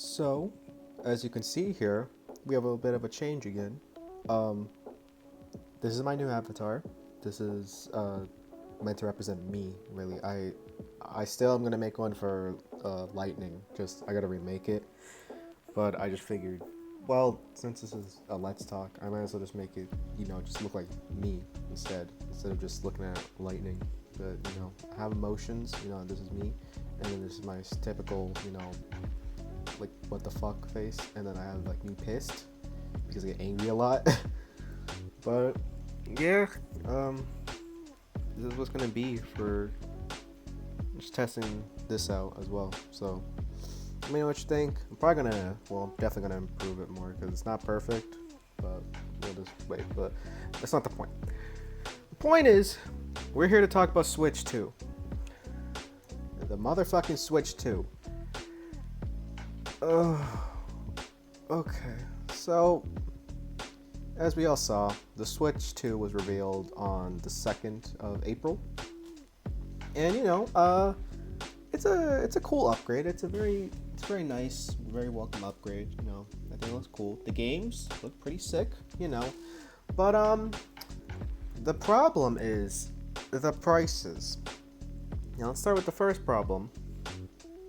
So, as you can see here, we have a bit of a change again. Um, this is my new avatar. This is meant to represent me, really. I still am gonna make one for Lightning. Just I gotta remake it, but I just figured, well, since this is a Let's Talk, I might as well just make it, just look like me instead of just looking at Lightning. But I have emotions. This is me, and then this is my typical, like what the fuck face, and then I have like me pissed because I get angry a lot. But yeah, this is what's gonna be for just testing this out as well. So let me know what you think. I'm definitely gonna improve it more because it's not perfect, but we'll just wait. But that's not the point. The point is, we're here to talk about Switch 2. The motherfucking Switch 2. Okay. So, as we all saw, the Switch 2 was revealed on the 2nd of April. And it's a cool upgrade. It's very nice, very welcome upgrade, I think it looks cool. The games look pretty sick, But the problem is the prices. Now let's start with the first problem.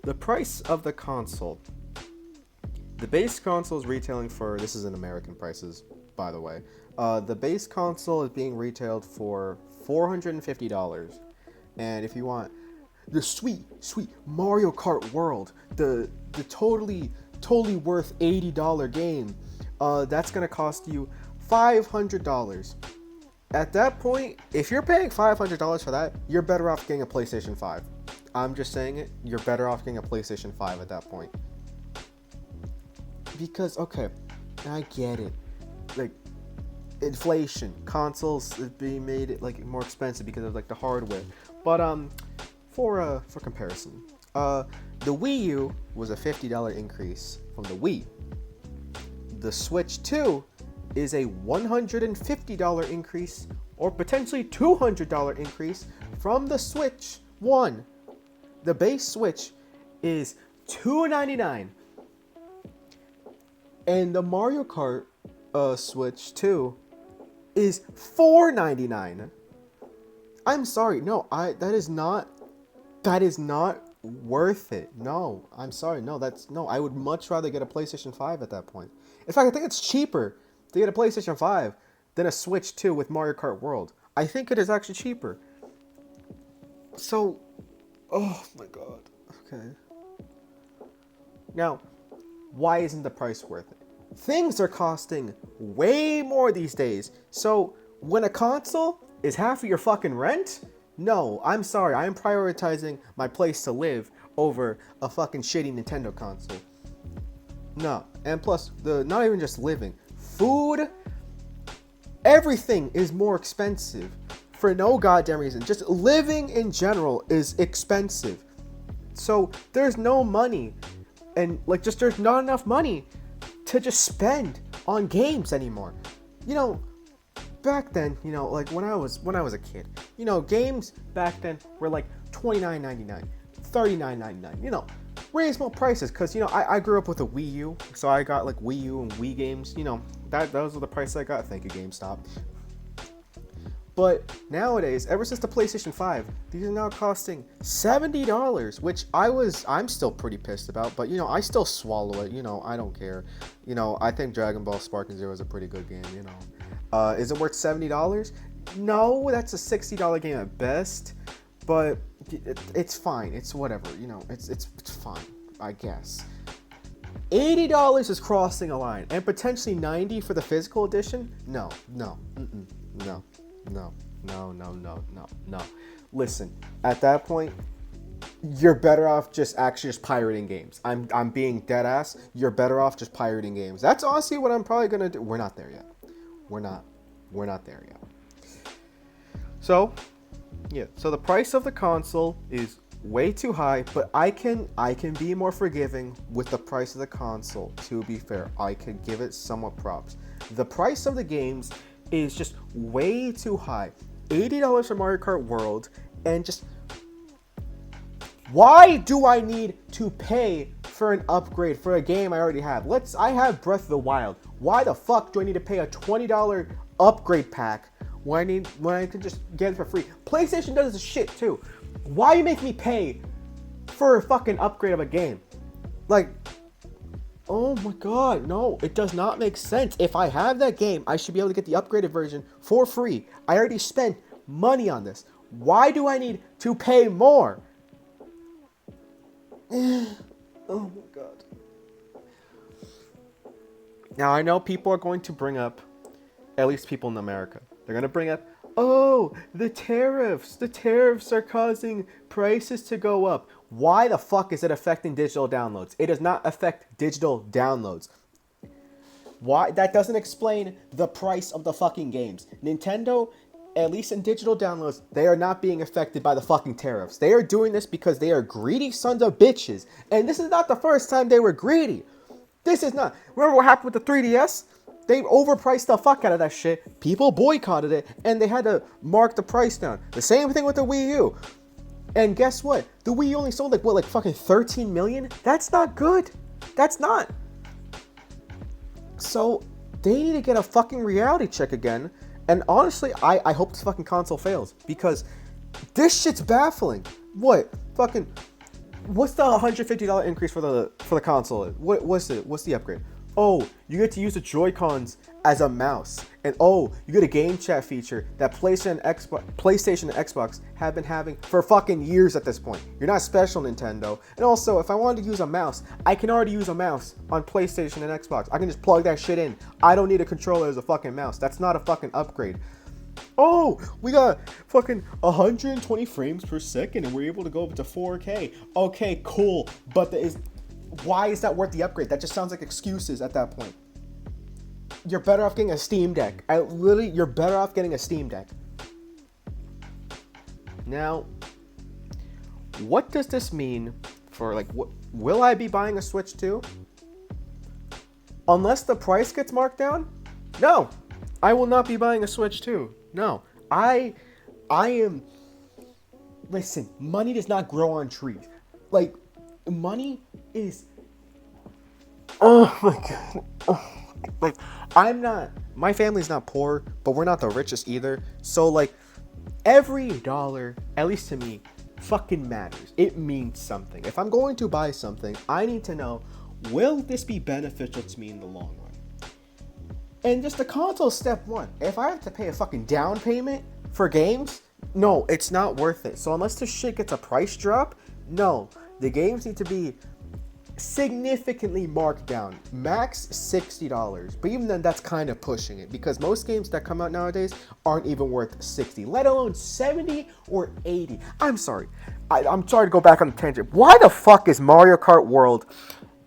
The price of the console. The base console is retailing for, this is in American prices, by the way. The base console is being retailed for $450. And if you want the sweet Mario Kart World, the totally worth $80 game, that's going to cost you $500. At that point, if you're paying $500 for that, you're better off getting a PlayStation 5. I'm just saying it, you're better off getting a PlayStation 5 at that point. Because, okay, I get it. Like, inflation, consoles is being made like more expensive because of like the hardware. But for comparison, the Wii U was a $50 increase from the Wii. The Switch 2 is a $150 increase or potentially $200 increase from the Switch 1. The base Switch is $299. And the Mario Kart Switch 2 is $499. I'm sorry, no, that is not worth it. No, I'm sorry, no, I would much rather get a PlayStation 5 at that point. In fact, I think it's cheaper to get a PlayStation 5 than a Switch 2 with Mario Kart World. I think it is actually cheaper. So, oh my god, okay. Now, why isn't the price worth it? Things are costing way more these days. So when a console is half of your fucking rent, no, I'm sorry. I am prioritizing my place to live over a fucking shitty Nintendo console. No, and plus, not even just living, food, everything is more expensive for no goddamn reason. Just living in general is expensive. So there's no money. And there's not enough money to just spend on games anymore. Back then, when I was a kid, games back then were like $29.99, $39.99, reasonable prices. Cause I grew up with a Wii U, so I got like Wii U and Wii games. Those were the prices I got. Thank you, GameStop. But nowadays, ever since the PlayStation 5, these are now costing $70, which I'm still pretty pissed about, but I still swallow it, I don't care. I think Dragon Ball Sparking Zero is a pretty good game, Is it worth $70? No, that's a $60 game at best, but it's fine. It's whatever, it's fine, I guess. $80 is crossing a line, and potentially $90 for the physical edition? No. Listen, at that point, you're better off just pirating games. I'm being dead ass. You're better off just pirating games. That's honestly what I'm probably gonna do. We're not there yet. We're not there yet. So, yeah. So the price of the console is way too high, but I can be more forgiving with the price of the console. To be fair, I could give it somewhat props. The price of the games is just way too high. $80 for Mario Kart World, and just why do I need to pay for an upgrade for a game I already have. I have Breath of the Wild. Why the fuck do I need to pay a $20 upgrade pack when I can just get it for free? PlayStation does this shit too. Why you make me pay for a fucking upgrade of a game? Like, oh my god, no, it does not make sense. If I have that game, I should be able to get the upgraded version for free. I already spent money on this. Why do I need to pay more? Oh my god. Now I know people are going to bring up, at least people in America, they're going to bring up, oh, the tariffs are causing prices to go up. Why the fuck is it affecting digital downloads? It does not affect digital downloads. Why? That doesn't explain the price of the fucking games. Nintendo, at least in digital downloads, they are not being affected by the fucking tariffs. They are doing this because they are greedy sons of bitches. And this is not the first time they were greedy. This is not. Remember what happened with the 3DS? They overpriced the fuck out of that shit. People boycotted it, and they had to mark the price down. The same thing with the Wii U. And guess what? The Wii U only sold like fucking 13 million? That's not good. That's not. So, they need to get a fucking reality check again. And honestly, I hope this fucking console fails. Because this shit's baffling. What? Fucking... What's the $150 increase for the console? What's the upgrade? Oh, you get to use the Joy-Cons as a mouse. And oh, you get a game chat feature that PlayStation and Xbox have been having for fucking years at this point. You're not special, Nintendo. And also, if I wanted to use a mouse, I can already use a mouse on PlayStation and Xbox. I can just plug that shit in. I don't need a controller as a fucking mouse. That's not a fucking upgrade. Oh, we got fucking 120 frames per second and we're able to go up to 4K. Okay, cool. But why is that worth the upgrade? That just sounds like excuses at that point. You're better off getting a Steam Deck. You're better off getting a Steam Deck. Now, what does this mean for, like, will I be buying a Switch 2? Unless the price gets marked down? No, I will not be buying a Switch 2. No, I am, listen, money does not grow on trees. Like, money is, oh my god, like, my family's not poor, but we're not the richest either. So, like, every dollar, at least to me, fucking matters. It means something. If I'm going to buy something, I need to know, will this be beneficial to me in the long run? And just the console step one. If I have to pay a fucking down payment for games, no, it's not worth it. So unless this shit gets a price drop, no, the games need to be significantly marked down. Max $60. But even then, that's kind of pushing it because most games that come out nowadays aren't even worth $60, let alone $70 or $80. I'm sorry. I'm sorry to go back on the tangent. Why the fuck is Mario Kart World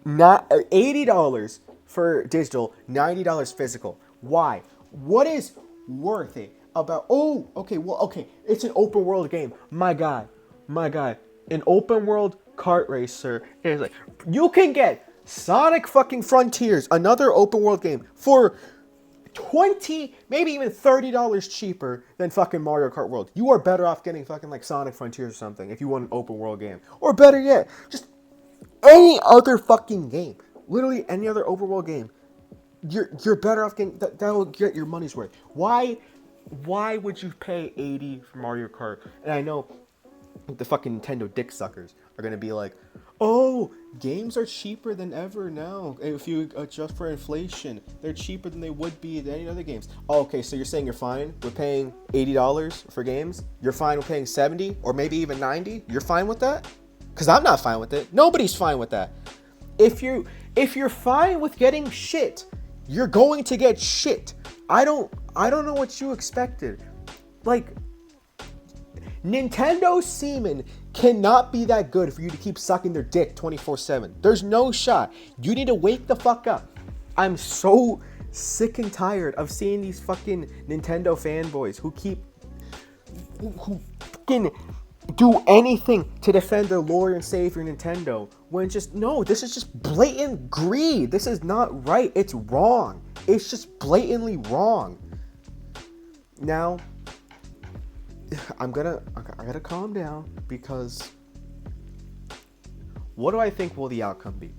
not $80 for digital, $90 physical? Why? What is worth it about, okay, it's an open world game. My guy, an open world kart racer is like, you can get Sonic fucking Frontiers, another open world game, for $20, maybe even $30 cheaper than fucking Mario Kart World. You are better off getting fucking like Sonic Frontiers or something if you want an open world game. Or better yet, just any other fucking game. Literally any other open world game. You're better off getting that will get your money's worth. Why would you pay $80 for Mario Kart? And I know the fucking Nintendo dick suckers are gonna be like, oh, games are cheaper than ever now. If you adjust for inflation, they're cheaper than they would be than any other games. Oh, okay, so you're saying you're fine with paying $80 for games? You're fine with paying $70 or maybe even $90? You're fine with that? Because I'm not fine with it. Nobody's fine with that. If you're fine with getting shit, you're going to get shit. I don't know what you expected. Like, Nintendo semen cannot be that good for you to keep sucking their dick 24/7. There's no shot. You need to wake the fuck up. I'm so sick and tired of seeing these fucking Nintendo fanboys who fucking do anything to defend their Lord and Savior Nintendo when this is just blatant greed. This is not right. It's wrong. It's just blatantly wrong. Now, I gotta calm down because what do I think will the outcome be?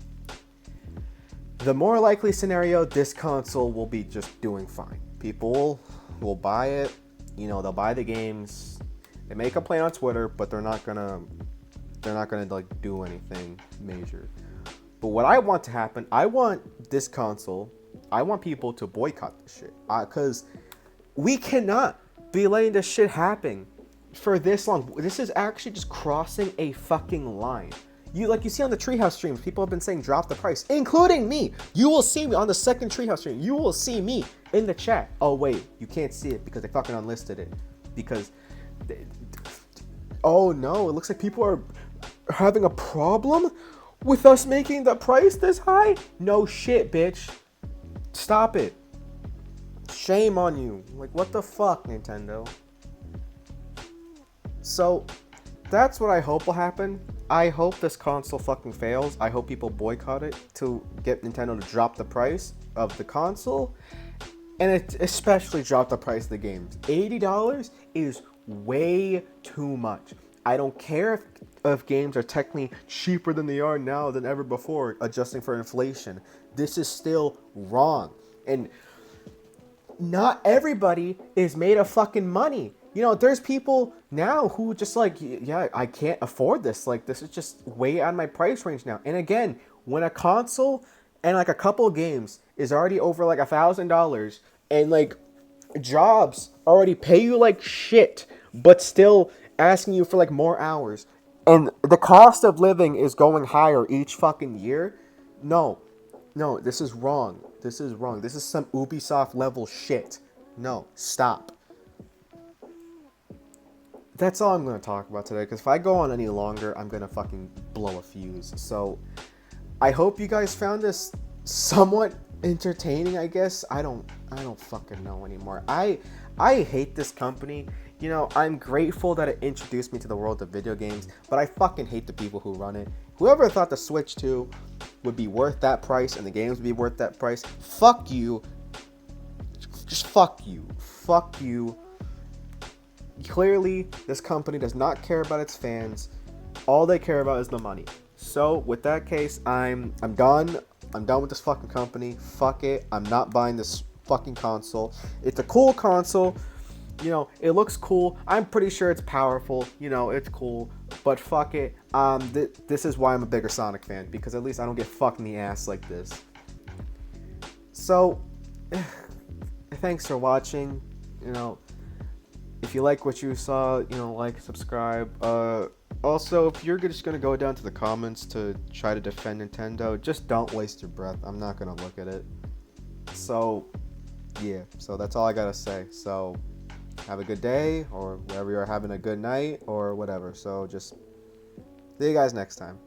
The more likely scenario, this console will be just doing fine. People will buy it, you know, they'll buy the games. They may complain on Twitter, but they're not gonna like do anything major. But what I want to happen, I want this console, I want people to boycott this shit. Cause we cannot be letting this shit happen for this long. This is actually just crossing a fucking line. You see on the Treehouse streams, people have been saying drop the price, including me. You will see me on the second Treehouse stream. You will see me in the chat. Oh wait, you can't see it because they fucking unlisted it. Because, oh no, it looks like people are having a problem with us making the price this high. No shit, bitch. Stop it. Shame on you. Like, what the fuck, Nintendo? So, that's what I hope will happen. I hope this console fucking fails. I hope people boycott it to get Nintendo to drop the price of the console. And it especially drop the price of the games. $80 is way too much. I don't care if games are technically cheaper than they are now than ever before, adjusting for inflation. This is still wrong. And not everybody is made of fucking money. You know, there's people now who just like, yeah, I can't afford this. Like, this is just way out of my price range now. And again, when a console and like a couple games is already over like $1,000 and like jobs already pay you like shit, but still asking you for like more hours, and the cost of living is going higher each fucking year. No, this is wrong. This is wrong. This is some Ubisoft level shit. No, stop. That's all I'm going to talk about today, because if I go on any longer, I'm going to fucking blow a fuse. So, I hope you guys found this somewhat entertaining, I guess. I don't fucking know anymore. I hate this company. You know, I'm grateful that it introduced me to the world of video games, but I fucking hate the people who run it. Whoever thought the Switch 2 would be worth that price and the games would be worth that price, fuck you. Just fuck you. Fuck you. Clearly, this company does not care about its fans. All they care about is the money. So, with that case, I'm done. I'm done with this fucking company. Fuck it. I'm not buying this fucking console. It's a cool console. You know, it looks cool. I'm pretty sure it's powerful. You know, it's cool. But fuck it. This is why I'm a bigger Sonic fan, because at least I don't get fucked in the ass like this. So, thanks for watching. You know, if you like what you saw, you know, like, subscribe. Also, if you're just gonna go down to the comments to try to defend Nintendo, just don't waste your breath. I'm not gonna look at it. So, yeah. So that's all I gotta say. So, have a good day, or wherever you're having a good night, or whatever. So just see you guys next time.